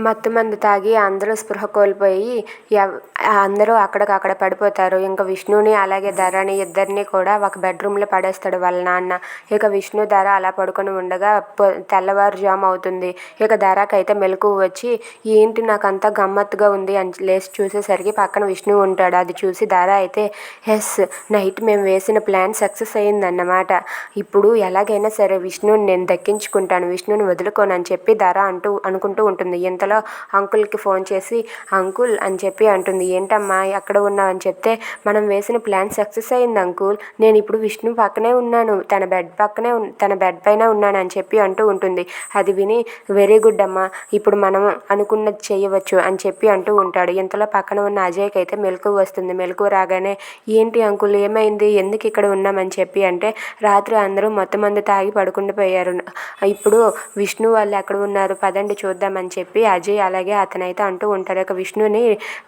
మత్తుమందు తాగి అందరూ స్పృహ కోల్పోయి అందరూ అక్కడికక్కడ పడిపోతారు. ఇంక విష్ణుని అలాగే ధరణి ఇద్దరిని కూడా ఒక బెడ్రూమ్లో పడేస్తాడు వాళ్ళ నాన్న. ఇక విష్ణు ధర అలా పడుకొని ఉండగా తెల్లవారుజాము అవుతుంది. ఇక ధరకైతే మెలకువ వచ్చి ఏంటి నాకంతా గమ్మత్తుగా ఉంది అని లేచి చూసేసరికి పక్కన విష్ణు ఉంటాడు. అది చూసి ధర అయితే ఎస్, నైట్ మేము వేసిన ప్లాన్ సక్సెస్ అయిందన్నమాట. ఇప్పుడు ఎలాగైనా సరే విష్ణుని నేను దక్కించుకుంటాను, విష్ణుని వదులుకోను అని చెప్పి ధర అనుకుంటూ ఉంటుంది. ఇంతలో అంకుల్కి ఫోన్ చేసి అంకుల్ అని చెప్పి అంటుంది. ఏంటమ్మా ఎక్కడ ఉన్నావు అని చెప్తే మనం వేసిన ప్లాన్ సక్సెస్ అయింది అంకుల్, నేను ఇప్పుడు విష్ణు పక్కనే ఉన్నాను, తన బెడ్ పైన ఉన్నాను అని చెప్పి అంటూ ఉంటుంది. అది విని వెరీ గుడ్ అమ్మా, ఇప్పుడు మనం అనుకున్నది చేయవచ్చు అని చెప్పి అంటూ ఉంటాడు. ఇంతలో పక్కన ఉన్న అజయ్కి అయితే మెలకువ వస్తుంది. మెలకువ రాగానే ఏంటి అంకుల్ ఏమైంది, ఎందుకు ఇక్కడ ఉన్నామని చెప్పి అంటే రాత్రి అందరూ మొత్తం మంది తాగి పడుకుండిపోయారు, ఇప్పుడు విష్ణు వాళ్ళు ఎక్కడ ఉన్నారు పదండి చూద్దామని చెప్పి అజయ్ అలాగే అతనైతే అంటూ ఉంటారు. ఇక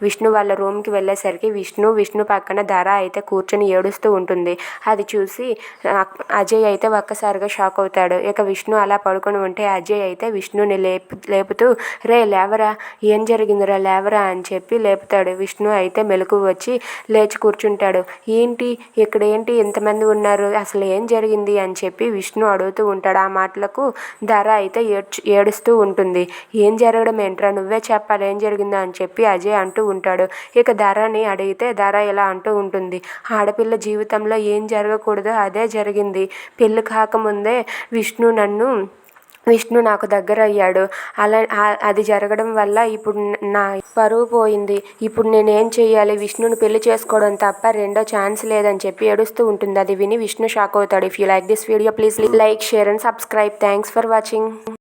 విష్ణు వాళ్ళ రూమ్కి వెళ్ళేసరికి విష్ణు పక్కన ధర అయితే కూర్చొని ఏడుస్తూ ఉంటుంది. అది చూసి అజయ్ అయితే ఒక్కసారిగా షాక్ అవుతాడు. ఇక విష్ణు అలా పడుకొని ఉంటే అజయ్ అయితే విష్ణుని లేపుతూ రే లేవరా, ఏం జరిగిందిరా లేవరా అని చెప్పి లేపుతాడు. విష్ణు అయితే మెలకువ వచ్చి లేచి కూర్చుంటాడు. ఇక్కడ ఏంటి ఇంతమంది ఉన్నారు, అసలు ఏం జరిగింది అని చెప్పి విష్ణు అడుగుతూ ఉంటాడు. ఆ మాటలకు ధర అయితే ఏడుస్తూ ఉంటుంది. ఏం జరగడం ఏంట్రా, నువ్వే చెప్పాలి ఏం జరిగిందో అని చెప్పి అజయ్ అంటూ ఉంటాడు. ఇక ధరని అడిగితే ధర ఇలా అంటూ ఉంటుంది. ఆడపిల్ల జీవితంలో ఏం జరగకూడదో అదే జరిగింది. పెళ్ళి కాకముందే విష్ణు నాకు దగ్గర అయ్యాడు. అది జరగడం వల్ల ఇప్పుడు నా పరువు పోయింది. ఇప్పుడు నేనేం చెయ్యాలి, విష్ణుని పెళ్లి చేసుకోవడం తప్ప రెండో ఛాన్స్ లేదని చెప్పి ఏడుస్తూ ఉంటుంది. అది విని విష్ణు షాక్ అవుతాడు. If you like this video please like, share and subscribe. Thanks for watching.